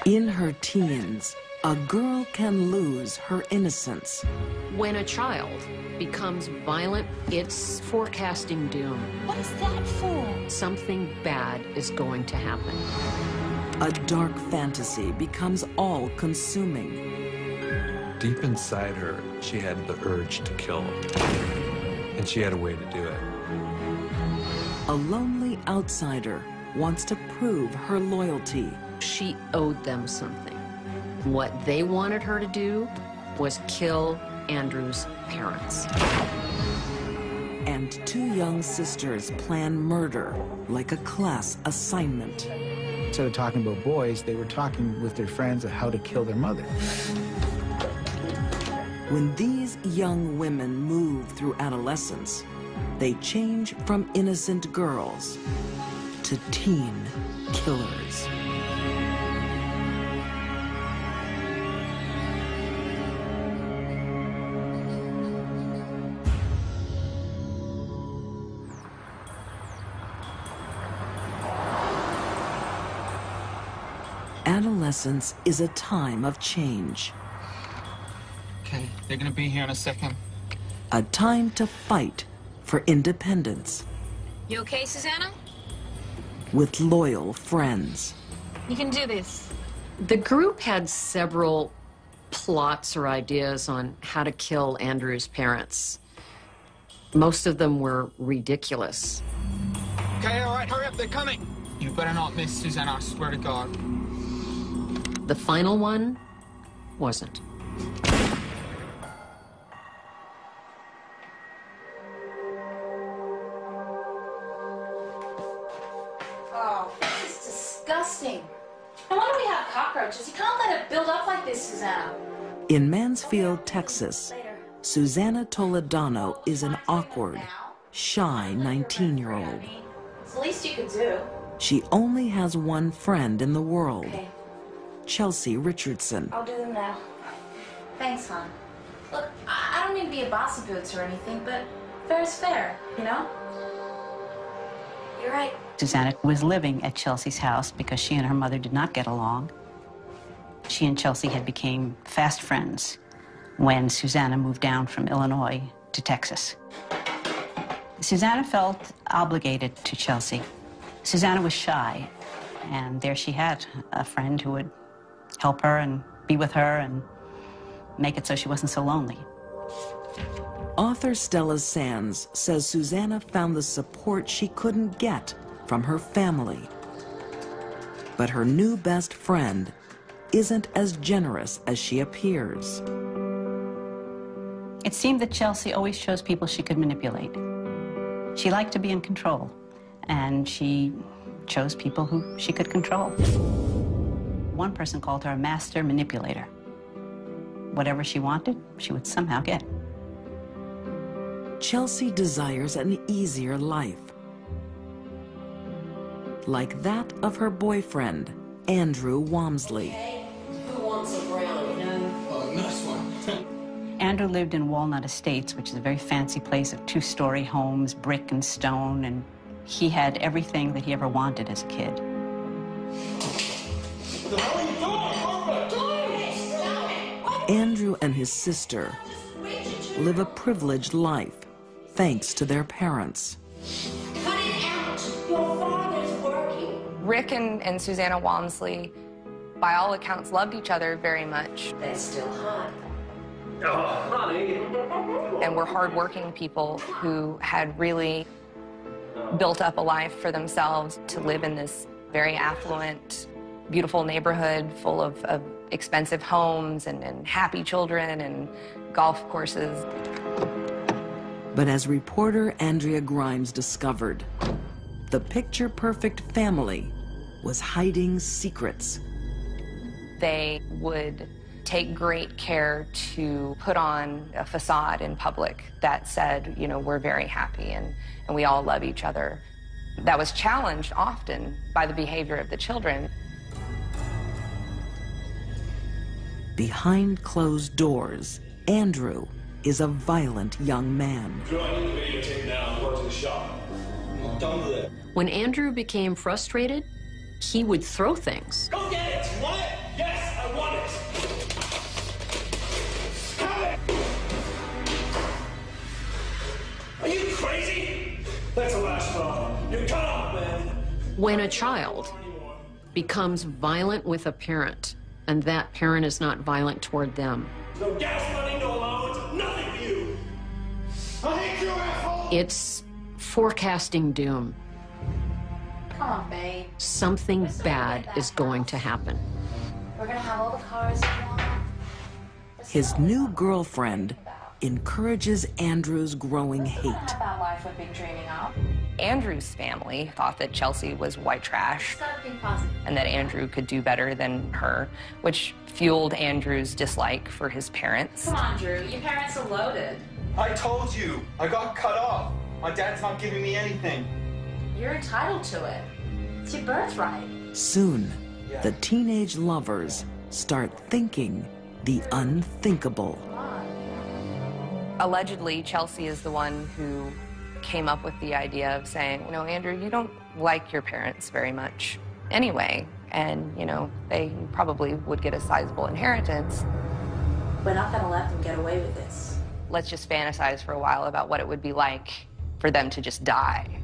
In her teens, a girl can lose her innocence. When a child becomes violent, it's forecasting doom. What is that for? Something bad is going to happen. A dark fantasy becomes all-consuming. Deep inside her, she had the urge to kill. And she had a way to do it. A lonely outsider wants to prove her loyalty. She owed them something. What they wanted her to do was kill Andrew's parents. And two young sisters plan murder like a class assignment. Instead of talking about boys, they were talking with their friends of how to kill their mother. When these young women move through adolescence, they change from innocent girls to teen killers. Adolescence is a time of change. Okay, they're gonna be here in a second. A time to fight for independence. You okay, Susanna? With loyal friends. You can do this. The group had several plots or ideas on how to kill Andrew's parents. Most of them were ridiculous. Okay, all right, hurry up, they're coming. You better not miss, Susanna, I swear to God. The final one wasn't. Oh, this is disgusting. No wonder we have cockroaches. You can't let it build up like this, Susanna. In Mansfield, Texas, Susanna Toledano is an awkward, shy 19-year-old. It's the least you could do. She only has one friend in the world, Okay, Chelsea Richardson. I'll do them now. Thanks, hon. Look, I don't mean to be a boss of boots or anything, but fair is fair, you know? You're right. Susanna was living at Chelsea's house because she and her mother did not get along. She and Chelsea had become fast friends when Susanna moved down from Illinois to Texas. Susanna felt obligated to Chelsea. Susanna was shy, and there she had a friend who would help her and be with her and make it so she wasn't so lonely. Author Stella Sands says Susanna found the support she couldn't get from her family. But her new best friend isn't as generous as she appears. It seemed that Chelsea always chose people she could manipulate. She liked to be in control, and she chose people who she could control. One person called her a master manipulator. Whatever she wanted, she would somehow get. Chelsea desires an easier life, like that of her boyfriend, Andrew Walmsley. Who wants a brownie? No. Oh, nice one. Andrew lived in Walnut Estates, which is a very fancy place of two-story homes, brick and stone, and he had everything that he ever wanted as a kid. What the hell are you doing? Andrew and his sister live a privileged life thanks to their parents. Cut it out. Your father's working. Rick and Susanna Walmsley, by all accounts, loved each other very much. They're still hot. Oh, honey. And were hardworking people who had really built up a life for themselves to live in this very affluent, beautiful neighborhood full of expensive homes and happy children and golf courses. But as reporter Andrea Grimes discovered, the picture-perfect family was hiding secrets. They would take great care to put on a facade in public that said, you know, we're very happy and we all love each other. That was challenged often by the behavior of the children. Behind closed doors, Andrew is a violent young man. Join the videotape now and go to the shop. I'm done with it. When Andrew became frustrated, he would throw things. Go get it! What? Get That's the last straw. You're cut off, man. When a child becomes violent with a parent, and that parent is not violent toward them, No gas money, no allowance, nothing for you. I hate you, asshole. it's forecasting doom. Come on, babe. Something bad is going to happen. We're gonna have all the cars you want. His new girlfriend encourages Andrew's growing hate. Have that life we've been dreaming of. Andrew's family thought that Chelsea was white trash Just gotta think positive. and that Andrew could do better than her, which fueled Andrew's dislike for his parents. Come on, Drew. Your parents are loaded. I told you, I got cut off. My dad's not giving me anything. You're entitled to it. It's your birthright. Soon, the teenage lovers start thinking the unthinkable. Come on. Allegedly, Chelsea is the one who came up with the idea of saying, you know, Andrew, you don't like your parents very much anyway, and, you know, they probably would get a sizable inheritance. We're not gonna let them get away with this. Let's just fantasize for a while about what it would be like for them to just die.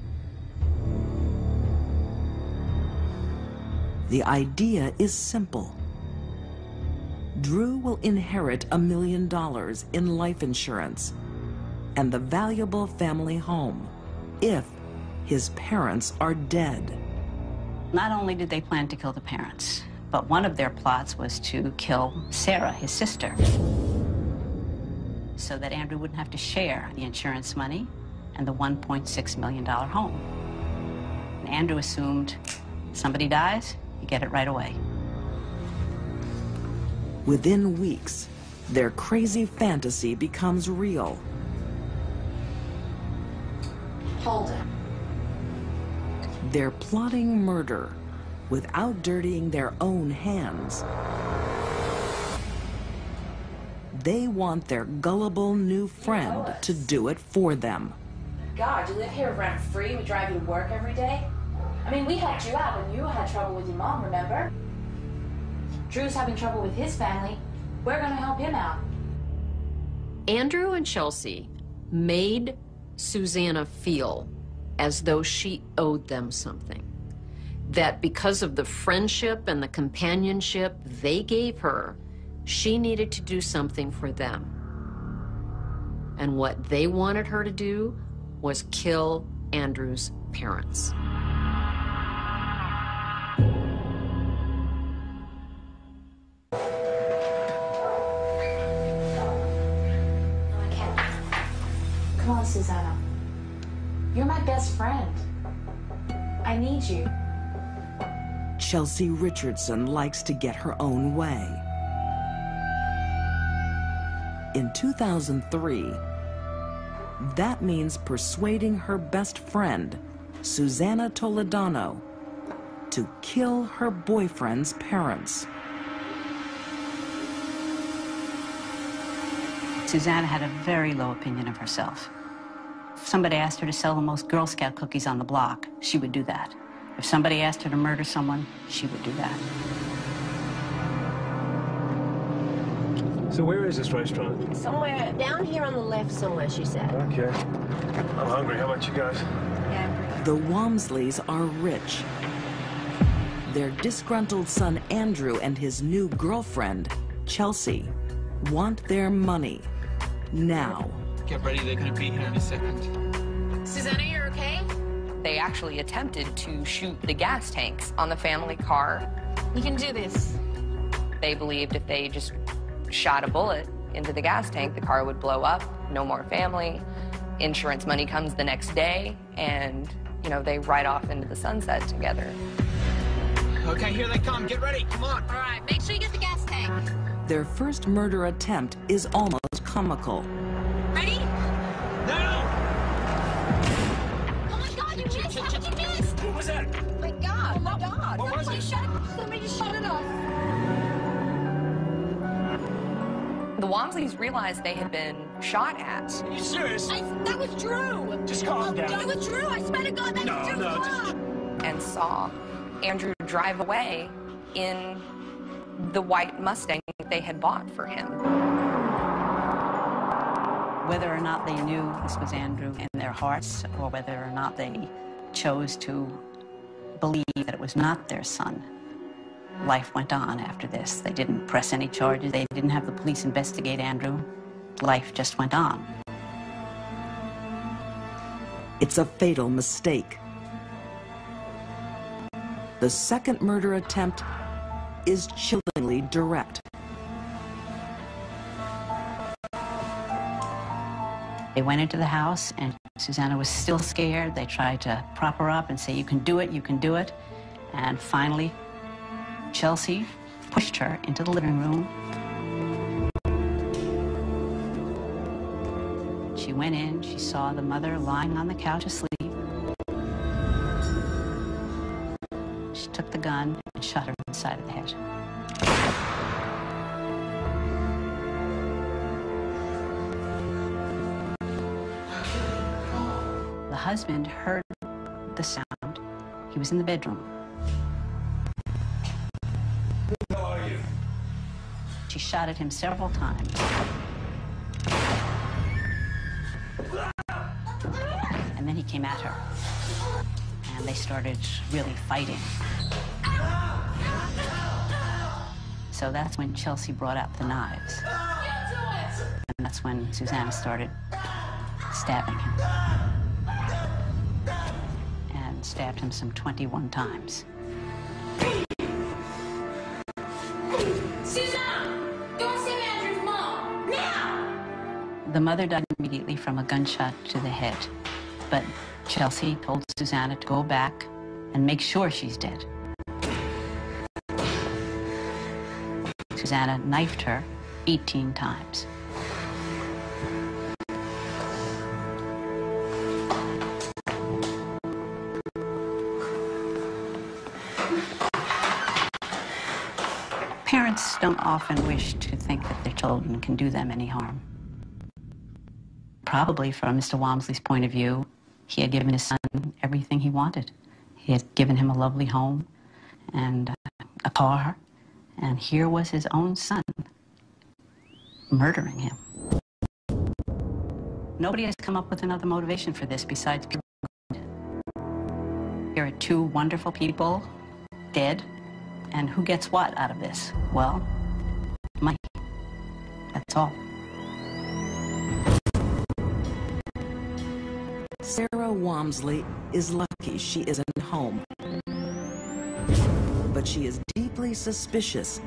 The idea is simple. Drew will inherit $1 million in life insurance and the valuable family home if his parents are dead. Not only did they plan to kill the parents, but one of their plots was to kill Sarah, his sister, so that Andrew wouldn't have to share the insurance money and the $1.6 million home. And Andrew assumed somebody dies, you get it right away. Within weeks, their crazy fantasy becomes real. Hold it. They're plotting murder without dirtying their own hands. They want their gullible new friend to do it for them. God, you live here rent free. We drive you to work every day. I mean, we helped you out when you had trouble with your mom, remember? Drew's having trouble with his family. We're gonna help him out. Andrew and Chelsea made Susanna feel as though she owed them something. That because of the friendship and the companionship they gave her, she needed to do something for them. And what they wanted her to do was kill Andrew's parents. Come on, Susanna. You're my best friend. I need you. Chelsea Richardson likes to get her own way. In 2003, that means persuading her best friend, Susanna Toledano, to kill her boyfriend's parents. Susanna had a very low opinion of herself. If somebody asked her to sell the most Girl Scout cookies on the block, she would do that. If somebody asked her to murder someone, she would do that. So where is this restaurant? Somewhere down here on the left somewhere, she said. Okay. I'm hungry. How about you guys? The Walmsleys are rich. Their disgruntled son Andrew and his new girlfriend, Chelsea, want their money now. Get ready, they're gonna be here in a second. Susanna, you're okay? They actually attempted to shoot the gas tanks on the family car. You can do this. They believed if they just shot a bullet into the gas tank, the car would blow up, no more family. Insurance money comes the next day, and, you know, they ride off into the sunset together. Okay, here they come. Get ready. Come on. All right, make sure you get the gas tank. Their first murder attempt is almost comical. Ready? Now! Oh my God, you missed! How did you miss? What was that? My God, oh my God. What was it? Somebody just shut it off. The Walmsleys realized they had been shot at. Are you serious? That was Drew. Just calm down. That was Drew. I swear to God, that was Drew's mom. And saw Andrew drive away in the white Mustang that they had bought for him. Whether or not they knew this was Andrew in their hearts, or whether or not they chose to believe that it was not their son, life went on after this. They didn't press any charges. They didn't have the police investigate Andrew. Life just went on. It's a fatal mistake. The second murder attempt is chillingly direct. They went into the house, and Susanna was still scared. They tried to prop her up and say, "You can do it, you can do it." And finally, Chelsea pushed her into the living room. She went in, she saw the mother lying on the couch asleep. She took the gun and shot her in the side of the head. The husband heard the sound. He was in the bedroom. Who are you? She shot at him several times. And then he came at her. And they started really fighting. So that's when Chelsea brought out the knives. And that's when Susanna started stabbing him. And stabbed him some 21 times. Susanna! Go see Andrew's mom! Now! The mother died immediately from a gunshot to the head. But Chelsea told Susanna to go back and make sure she's dead. Susanna knifed her 18 times. Parents don't often wish to think that their children can do them any harm. Probably from Mr. Walmsley's point of view, he had given his son everything he wanted. He had given him a lovely home and a car, and here was his own son murdering him. Nobody has come up with another motivation for this besides pure greed. Here are two wonderful people dead, and who gets what out of this? Well, money. That's all. Sarah Walmsley is lucky she isn't home. But she is deeply suspicious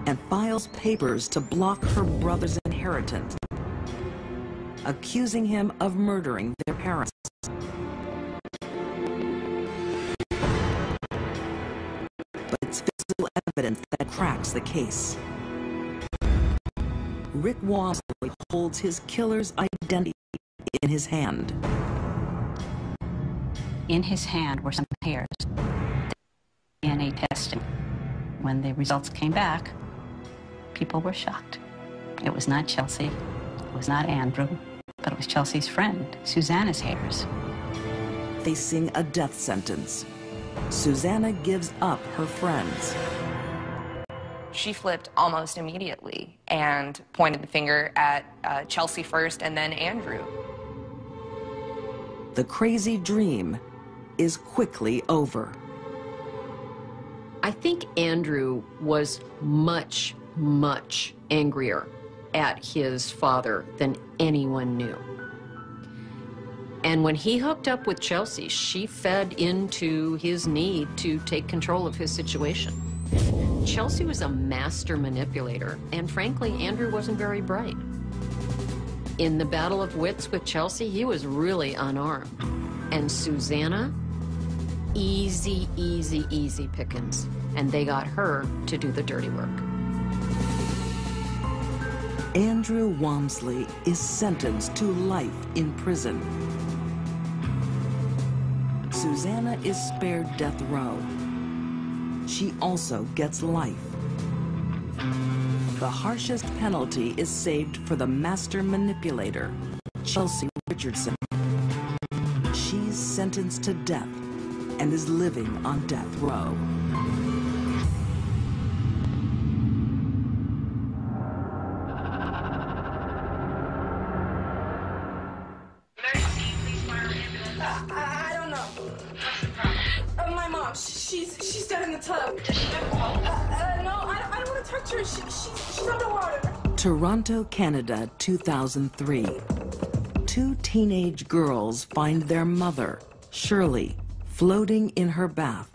and files papers to block her brother's inheritance, accusing him of murdering their parents. But it's physical evidence that cracks the case. Rick Walmsley holds his killer's identity in his hand. In his hand were some hairs. DNA testing. When the results came back, people were shocked. It was not Chelsea, it was not Andrew, but it was Chelsea's friend, Susanna's hairs. Facing a death sentence, Susanna gives up her friends. She flipped almost immediately and pointed the finger at Chelsea first and then Andrew. The crazy dream is quickly over. I think Andrew was much, much angrier at his father than anyone knew. And when he hooked up with Chelsea, she fed into his need to take control of his situation. Chelsea was a master manipulator, and frankly, Andrew wasn't very bright. In the battle of wits with Chelsea, he was really unarmed. And Susanna, easy, easy, easy pickings. And they got her to do the dirty work. Andrew Walmsley is sentenced to life in prison. Susanna is spared death row. She also gets life. The harshest penalty is saved for the master manipulator, Chelsea Richardson. She's sentenced to death and is living on death row. Mom, she's dead in the tub. No, I don't want to touch her. She's underwater. Toronto, Canada, 2003. Two teenage girls find their mother, Shirley, floating in her bath.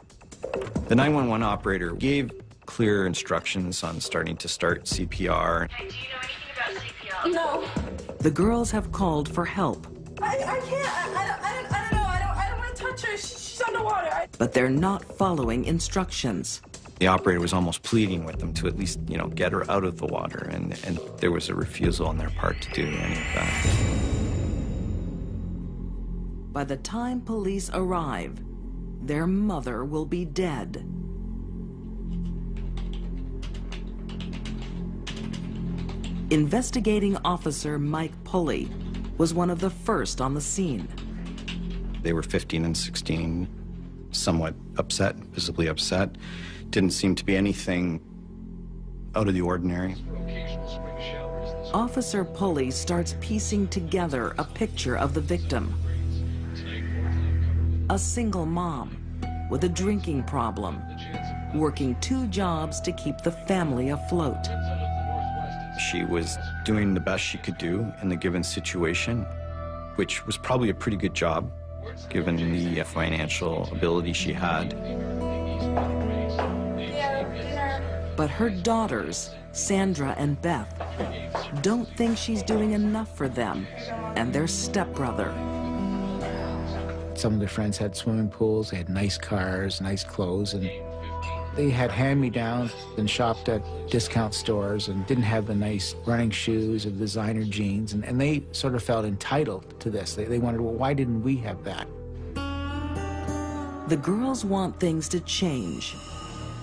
The 911 operator gave clear instructions on starting to start CPR. Hey, do you know anything about CPR? No. The girls have called for help. I can't. I don't know. I don't want to touch her. She's underwater. But they're not following instructions. The operator was almost pleading with them to at least, get her out of the water, and there was a refusal on their part to do any of that. By the time police arrive, their mother will be dead. Investigating officer Mike Pulley was one of the first on the scene. They were 15 and 16, somewhat upset, visibly upset. Didn't seem to be anything out of the ordinary. Officer Pulley starts piecing together a picture of the victim. A single mom with a drinking problem, working 2 jobs to keep the family afloat. She was doing the best she could do in the given situation, which was probably a pretty good job, given the financial ability she had. But her daughters, Sandra and Beth, don't think she's doing enough for them and their stepbrother. Some of their friends had swimming pools, they had nice cars, nice clothes, and they had hand-me-downs and shopped at discount stores and didn't have the nice running shoes or designer jeans, and they sort of felt entitled to this. They wondered, well, why didn't we have that? The girls want things to change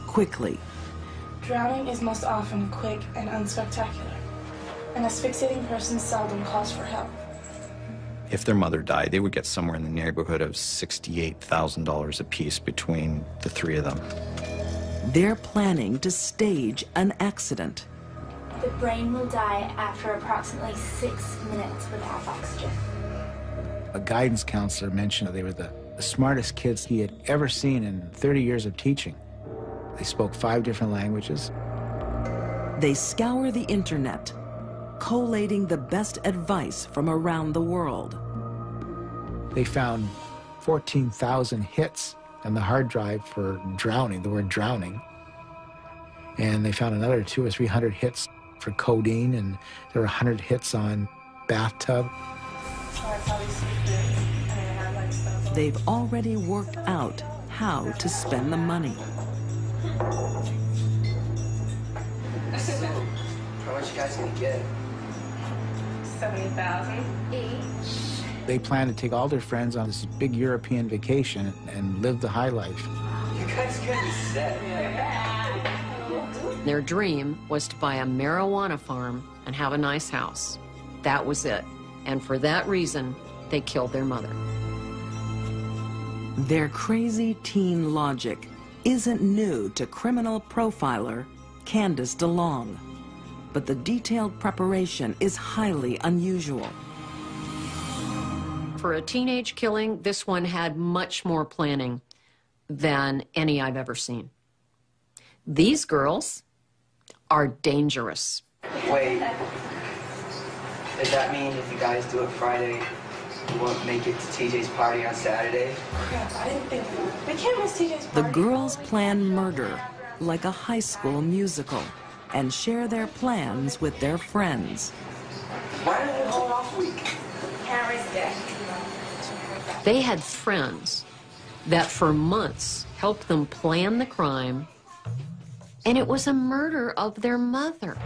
quickly. Drowning is most often quick and unspectacular. An asphyxiating person seldom calls for help. If their mother died, they would get somewhere in the neighborhood of $68,000 apiece between the 3 of them. They're planning to stage an accident. The brain will die after approximately 6 minutes without oxygen. A guidance counselor mentioned that they were the smartest kids he had ever seen in 30 years of teaching. They spoke 5 different languages. They scour the internet, collating the best advice from around the world. They found 14,000 hits on the hard drive for drowning, the word drowning. And they found another 200 or 300 hits for codeine, and there were 100 hits on bathtub. They've already worked out how to spend the money. How much you guys gonna get? 70,000 each. They plan to take all their friends on this big European vacation and live the high life. You guys gonna be set. Their dream was to buy a marijuana farm and have a nice house. That was it. And for that reason, they killed their mother. Their crazy teen logic isn't new to criminal profiler Candice DeLong, but the detailed preparation is highly unusual. For a teenage killing, this one had much more planning than any I've ever seen. These girls are dangerous. Wait, does that mean if you guys do it Friday, you won't make it to TJ's party on Saturday? Crap, I didn't think of that. We can't miss TJ's The party. girls plan murder like a high school musical and share their plans with their friends. Why don't we hold off a week? Harry's dead. They had friends that for months helped them plan the crime, and it was a murder of their mother.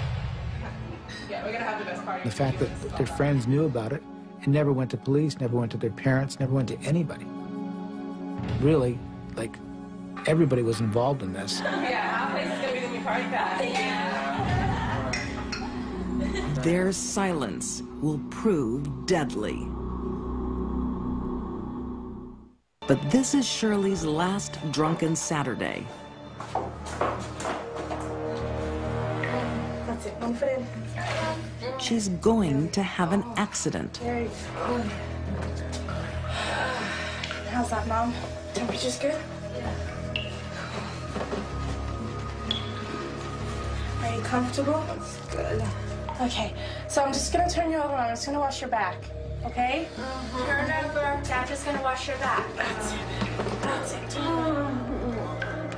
Yeah, we're gonna have the best party. The fact that their friends knew about it and never went to police, never went to their parents, never went to anybody. Really, like, everybody was involved in this. Yeah, our place is gonna be the new party pad. Yeah. Their silence will prove deadly. But this is Shirley's last drunken Saturday. That's it, 1 foot in. She's going to have an accident. There you go. How's that, Mom? Temperature's good? you comfortable? Good. Okay, so I'm just gonna turn you over. I'm just gonna wash your back, okay? Turn over. Dad's just gonna wash your back. That's it. That's it.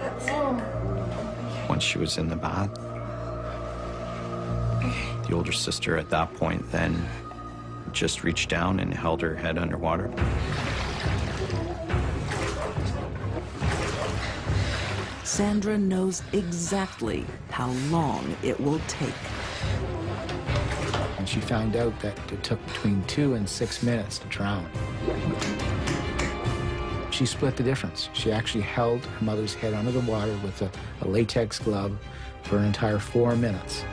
That's it. Once she was in the bath, the older sister at that point then just reached down and held her head underwater. Sandra knows exactly how long it will take. And she found out that it took between 2 and 6 minutes to drown. She split the difference. She actually held her mother's head under the water with a latex glove for an entire 4 minutes.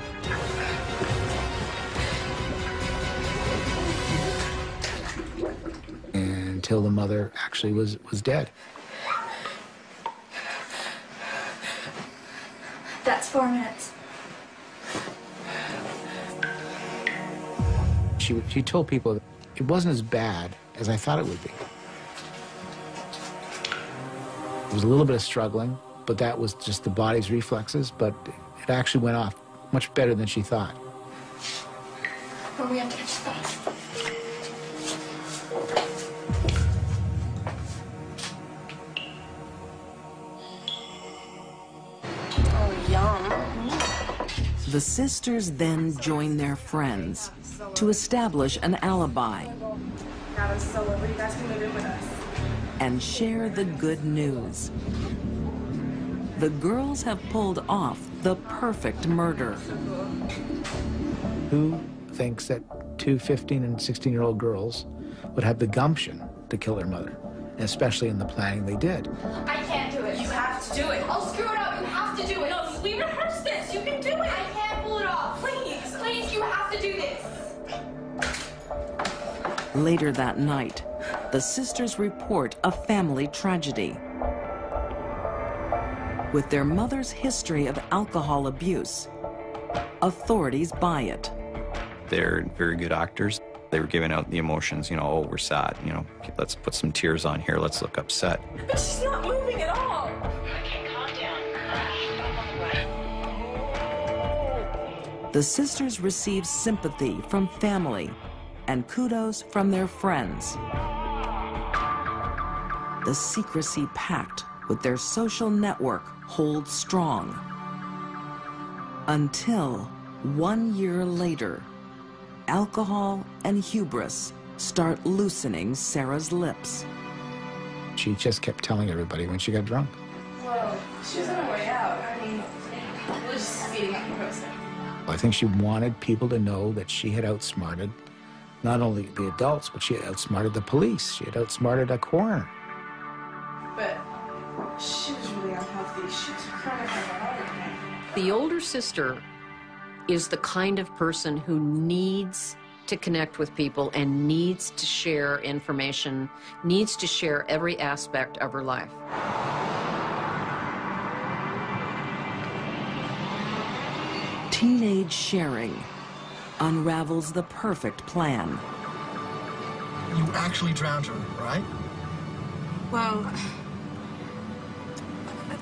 Until the mother actually was dead. That's 4 minutes. She told people that it wasn't as bad as I thought it would be. There was a little bit of struggling, but that was just the body's reflexes, but it actually went off much better than she thought. When we have to get you back. Oh, yum. The sisters then join their friends to establish an alibi Now this is all over. You guys can move in with us. and share the good news. The girls have pulled off the perfect murder. Who thinks that 2 15 and 16-year-old girls would have the gumption to kill their mother, especially in the planning they did? I can't do it. You have to do it. I'll screw it up. You have to do it. No, we rehearsed this. You can do it. I can't pull it off. Please, please, you have to do this. Later that night, the sisters report a family tragedy. With their mother's history of alcohol abuse, authorities buy it. They're very good actors. They were giving out the emotions, you know, oh, we're sad, you know, let's put some tears on here, let's look upset. But she's not moving at all. Okay, calm down. She's up on the right. The sisters receive sympathy from family and kudos from their friends. The secrecy pact with their social network holds strong. Until 1 year later, alcohol and hubris start loosening Sarah's lips. She just kept telling everybody when she got drunk. Whoa, she was on her way out. I mean, we're just speeding up the process. I think she wanted people to know that she had outsmarted not only the adults, but she had outsmarted the police. She had outsmarted a coroner. But she was really unhealthy. She was crying all the time. The older sister is the kind of person who needs to connect with people and needs to share information, needs to share every aspect of her life. Teenage sharing unravels the perfect plan. You actually drowned her, right? Well,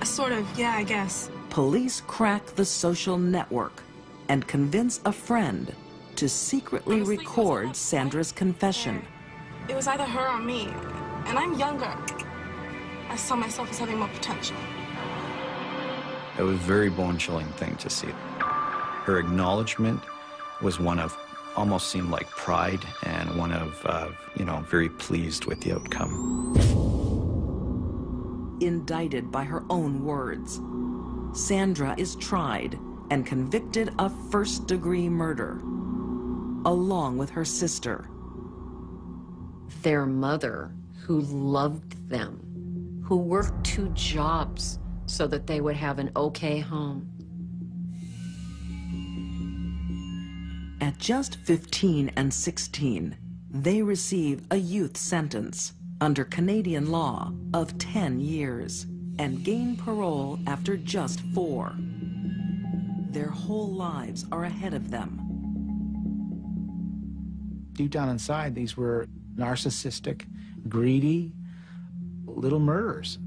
sort of, yeah, I guess. Police crack the social network and convince a friend to secretly record Sandra's confession. It was either her or me, and I'm younger. I saw myself as having more potential. It was a very bone-chilling thing to see. Her acknowledgement was one of, almost seemed like pride, and one of, you know, very pleased with the outcome. Indicted by her own words, Sandra is tried and convicted of first-degree murder, along with her sister. Their mother, who loved them, who worked 2 jobs so that they would have an okay home. At just 15 and 16, they receive a youth sentence under Canadian law of 10 years and gain parole after just 4. Their whole lives are ahead of them. Deep down inside, these were narcissistic, greedy, little murderers.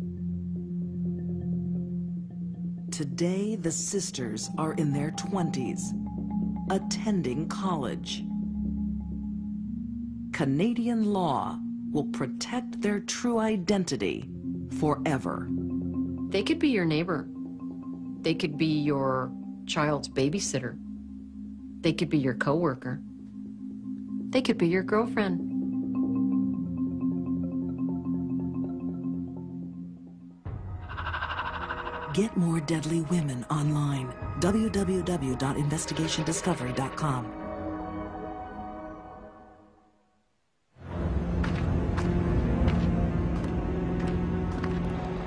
Today, the sisters are in their 20s, attending college. Canadian law will protect their true identity forever. They could be your neighbor. They could be your child's babysitter. They could be your coworker. They could be your girlfriend. Get more Deadly Women online. www.investigationdiscovery.com.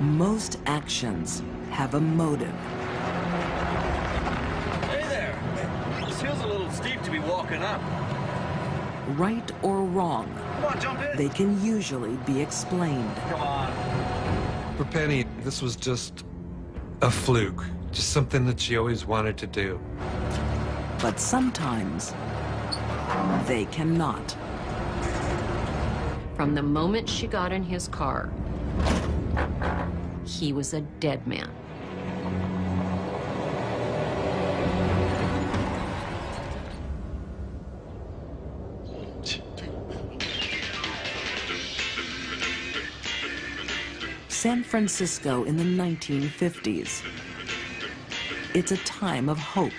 Most actions have a motive. Hey there! This hill's a little steep to be walking up. Right or wrong, Come on, jump in! they can usually be explained. Come on. For Penny, this was just a fluke, just something that she always wanted to do. But sometimes they cannot. From the moment she got in his car, he was a dead man. San Francisco in the 1950s. It's a time of hope,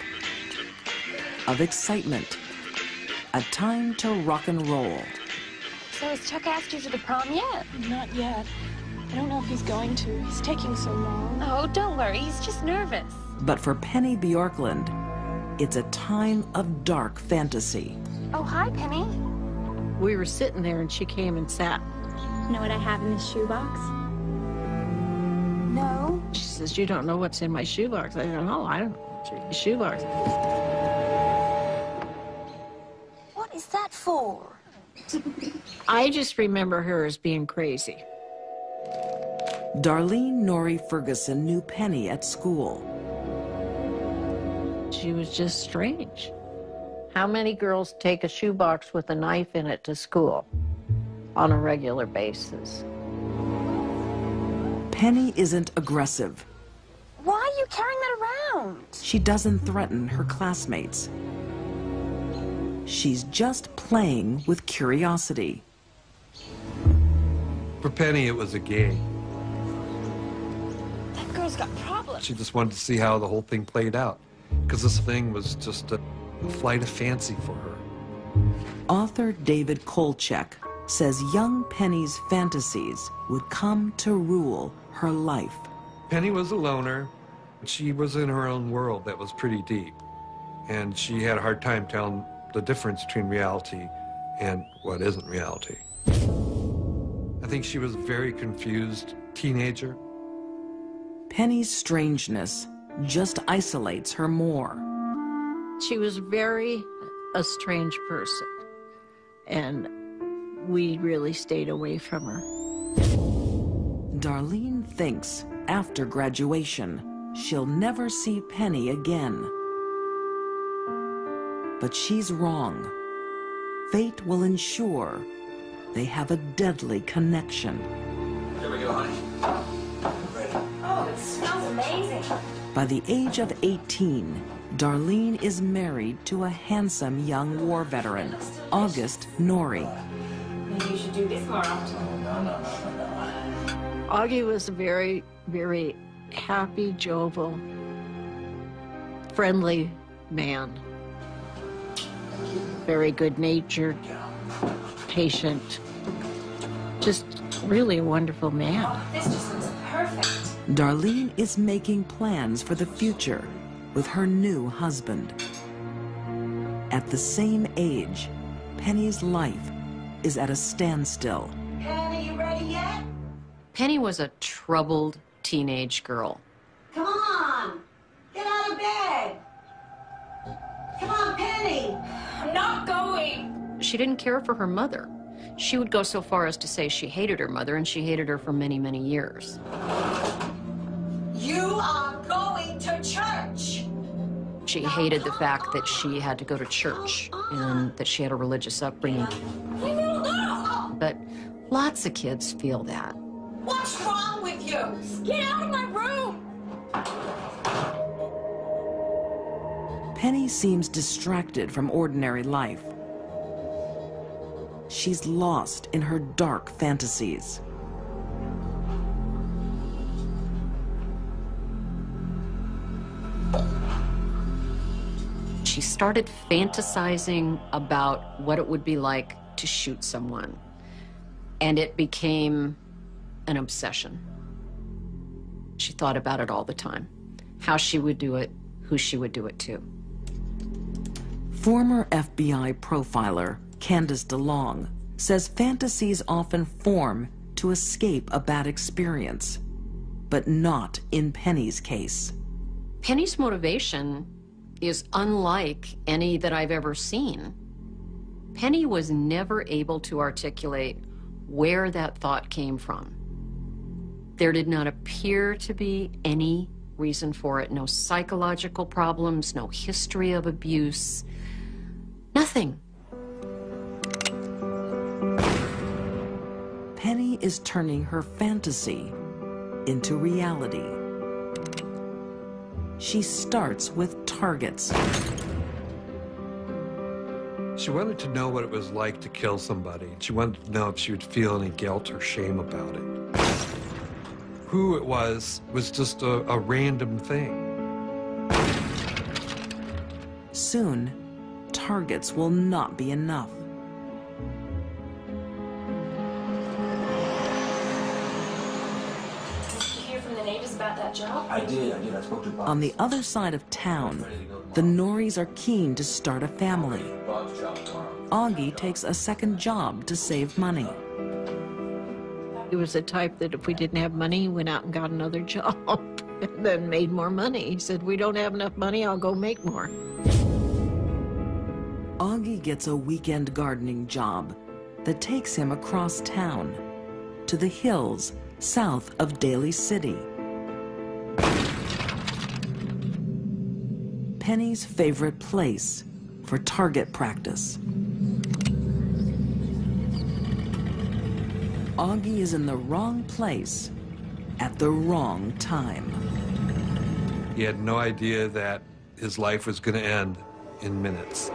of excitement, a time to rock and roll. So has Chuck asked you to the prom yet? Not yet. I don't know if he's going to. He's taking so long. Oh, don't worry. He's just nervous. But for Penny Bjorklund, it's a time of dark fantasy. Oh, hi, Penny. We were sitting there and she came and sat. Know what I have in this shoebox? No. She says, you don't know what's in my shoebox. I go, no, I don't know what's in your shoebox. What is that for? I just remember her as being crazy. Darlene Norrie Ferguson knew Penny at school. She was just strange. How many girls take a shoebox with a knife in it to school on a regular basis? Penny isn't aggressive. Why are you carrying that around? She doesn't threaten her classmates. She's just playing with curiosity. For Penny, it was a game. That girl's got problems. She just wanted to see how the whole thing played out, because this thing was just a flight of fancy for her. Author David Kolchak says young Penny's fantasies would come to rule her life. Penny was a loner. She was in her own world that was pretty deep, and she had a hard time telling the difference between reality and what isn't reality. I think she was a very confused teenager. Penny's strangeness just isolates her more. She was very a strange person, and we really stayed away from her. Darlene thinks after graduation, she'll never see Penny again. But she's wrong. Fate will ensure they have a deadly connection. Here we go, honey. Ready. Oh, it smells amazing. By the age of 18, Darlene is married to a handsome young war veteran, August Norrie. Maybe you should do this more often. No. Augie was a very, very happy, jovial, friendly man. Very good-natured, patient, just really a wonderful man. Oh, this just looks perfect. Darlene is making plans for the future with her new husband. At the same age, Penny's life is at a standstill. Penny, you ready yet? Penny was a troubled teenage girl. Come on! Get out of bed! Come on, Penny! I'm not going. She didn't care for her mother. She would go so far as to say she hated her mother, and she hated her for many, many years. You are going to church! She hated the fact that she had to go to church and that she had a religious upbringing. But lots of kids feel that. What's wrong with you? Get out of my room. Penny seems distracted from ordinary life. She's lost in her dark fantasies. She started fantasizing about what it would be like to shoot someone, and it became an obsession. She thought about it all the time, how she would do it, who she would do it to. Former FBI profiler Candace DeLong says fantasies often form to escape a bad experience, but not in Penny's case. Penny's motivation is unlike any that I've ever seen. Penny was never able to articulate where that thought came from. There did not appear to be any reason for it, no psychological problems, no history of abuse, nothing. Penny is turning her fantasy into reality. She starts with targets. She wanted to know what it was like to kill somebody. She wanted to know if she would feel any guilt or shame about it. Who it was just a random thing. Soon, targets will not be enough. About that job? I did. I spoke to Bob. On the other side of town, the Norries are keen to start a family. Augie takes a second job to save money. He was the type that if we didn't have money, he went out and got another job and then made more money. He said, we don't have enough money, I'll go make more. Augie gets a weekend gardening job that takes him across town to the hills south of Daly City. Penny's favorite place for target practice. Augie is in the wrong place at the wrong time. He had no idea that his life was going to end in minutes.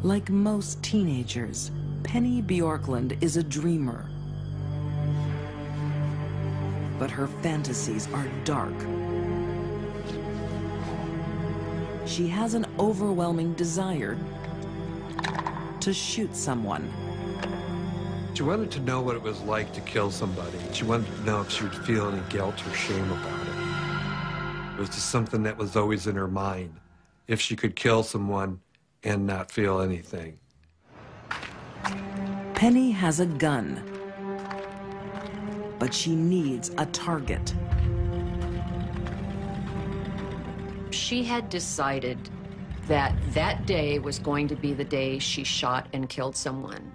Like most teenagers, Penny Bjorklund is a dreamer. But her fantasies are dark. She has an overwhelming desire to shoot someone. She wanted to know what it was like to kill somebody. She wanted to know if she would feel any guilt or shame about it. It was just something that was always in her mind. If she could kill someone and not feel anything. Penny has a gun, but she needs a target. She had decided that that day was going to be the day she shot and killed someone.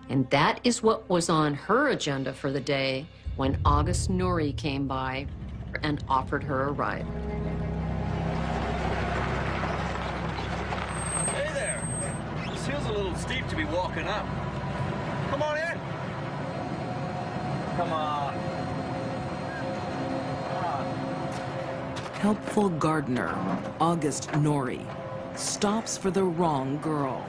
And that is what was on her agenda for the day when August Norrie came by and offered her a ride. Hey there. This hill's a little steep to be walking up. Come on in. Come on. Helpful gardener, August Norrie, stops for the wrong girl.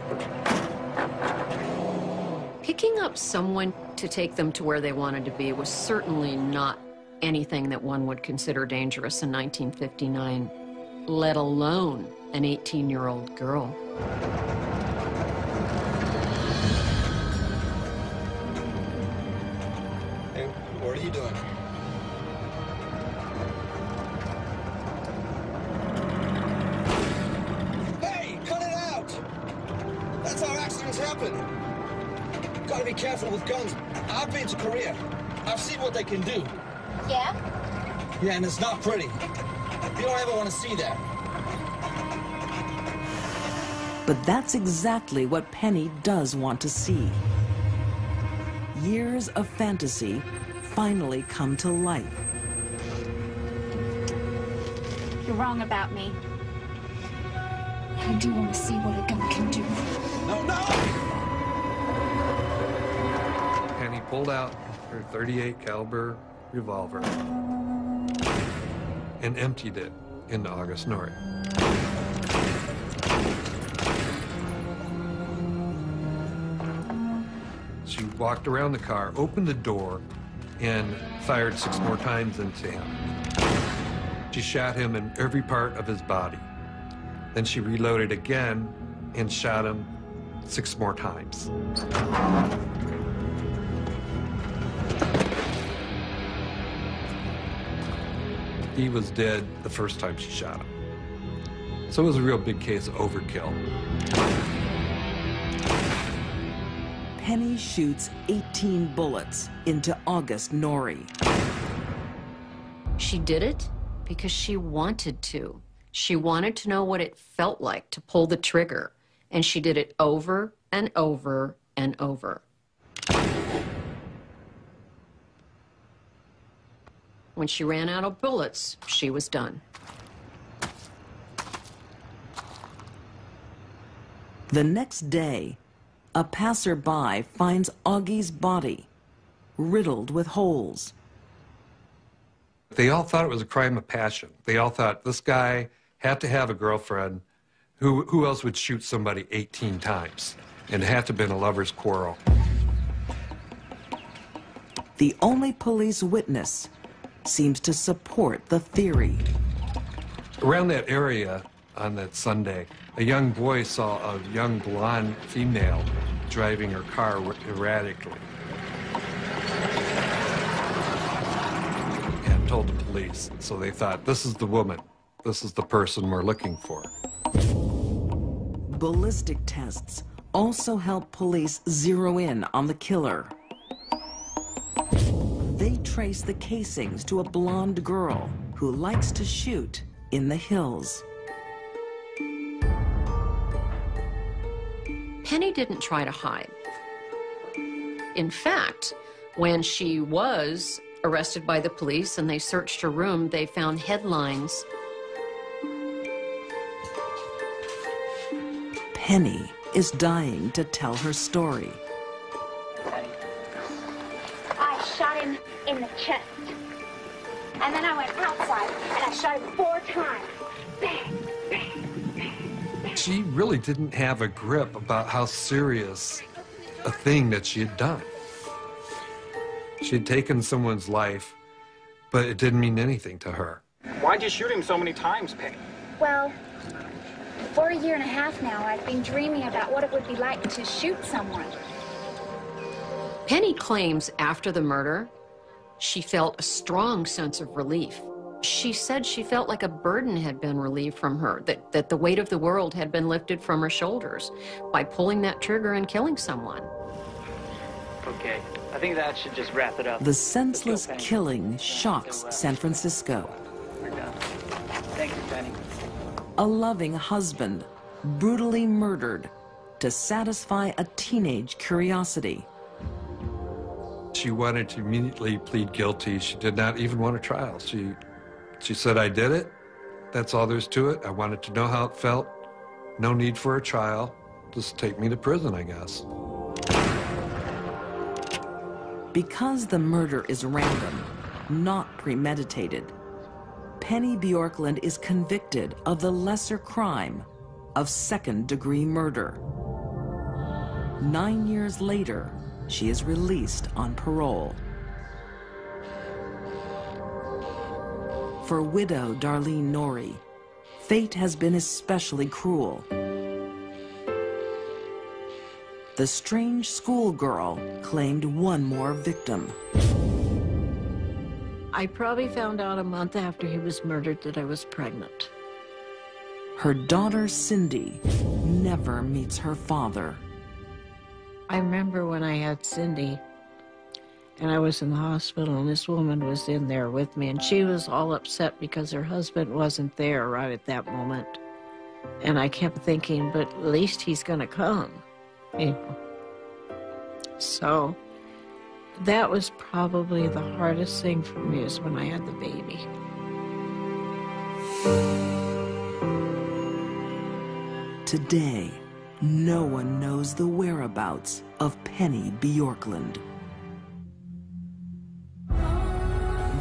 Picking up someone to take them to where they wanted to be was certainly not anything that one would consider dangerous in 1959, let alone an 18-year-old girl. Hey, what are you doing? Hey, cut it out! That's how accidents happen. Gotta be careful with guns. I've been to Korea. I've seen what they can do. Yeah? Yeah, and it's not pretty. You don't ever want to see that. But that's exactly what Penny does want to see. Years of fantasy finally come to life. You're wrong about me. I do want to see what a gun can do. No, no! Penny pulled out her .38 caliber revolver and emptied it into August Norrie. She walked around the car, opened the door, and fired 6 more times into him. She shot him in every part of his body. Then she reloaded again and shot him 6 more times. He was dead the first time she shot him. So it was a real big case of overkill. Penny shoots 18 bullets into August Norrie. She did it because she wanted to. She wanted to know what it felt like to pull the trigger, and she did it over and over and over. When she ran out of bullets, she was done. The next day, a passerby finds Augie's body, riddled with holes. They all thought it was a crime of passion. They all thought this guy had to have a girlfriend. Who else would shoot somebody 18 times? And it had to have been a lover's quarrel. The only police witness seems to support the theory. Around that area on that Sunday, a young boy saw a young blonde female driving her car erratically and told the police. So they thought, this is the woman. This is the person we're looking for. Ballistic tests also help police zero in on the killer. They trace the casings to a blonde girl who likes to shoot in the hills. Penny didn't try to hide. In fact, when she was arrested by the police and they searched her room, they found headlines. Penny is dying to tell her story. I shot him in the chest. And then I went outside and I shot him 4 times. Bang, bang, bang. She really didn't have a grip about how serious a thing that she had done. She had taken someone's life, but it didn't mean anything to her. Why'd you shoot him so many times, Penny? Well, for a year and a half now, I've been dreaming about what it would be like to shoot someone. Penny claims after the murder, she felt a strong sense of relief. She said she felt like a burden had been relieved from her, that the weight of the world had been lifted from her shoulders by pulling that trigger and killing someone. Okay, I think that should just wrap it up. The senseless killing shocks San Francisco. We're done. Thank you, Penny. A loving husband brutally murdered to satisfy a teenage curiosity. She wanted to immediately plead guilty. She did not even want a trial. She said, I did it. That's all there's to it. I wanted to know how it felt. No need for a trial. Just take me to prison, I guess. Because the murder is random, not premeditated, Penny Bjorklund is convicted of the lesser crime of second-degree murder. 9 years later, she is released on parole. For widow Darlene Norrie, fate has been especially cruel. The strange schoolgirl claimed one more victim. I probably found out a month after he was murdered that I was pregnant. Her daughter Cindy never meets her father. I remember when I had Cindy, and I was in the hospital, and this woman was in there with me, and she was all upset because her husband wasn't there right at that moment. And I kept thinking, but at least he's gonna come, you know. So that was probably the hardest thing for me, is when I had the baby. Today, no one knows the whereabouts of Penny Bjorklund.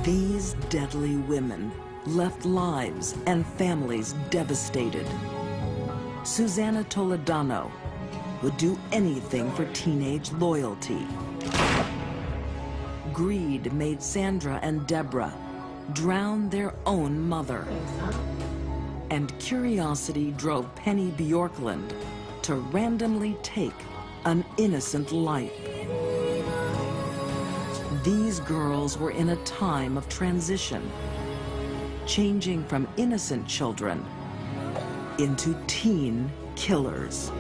These deadly women left lives and families devastated. Susana Toledano would do anything for teenage loyalty. Greed made Sandra and Deborah drown their own mother. And curiosity drove Penny Bjorklund to randomly take an innocent life. These girls were in a time of transition, changing from innocent children into teen killers.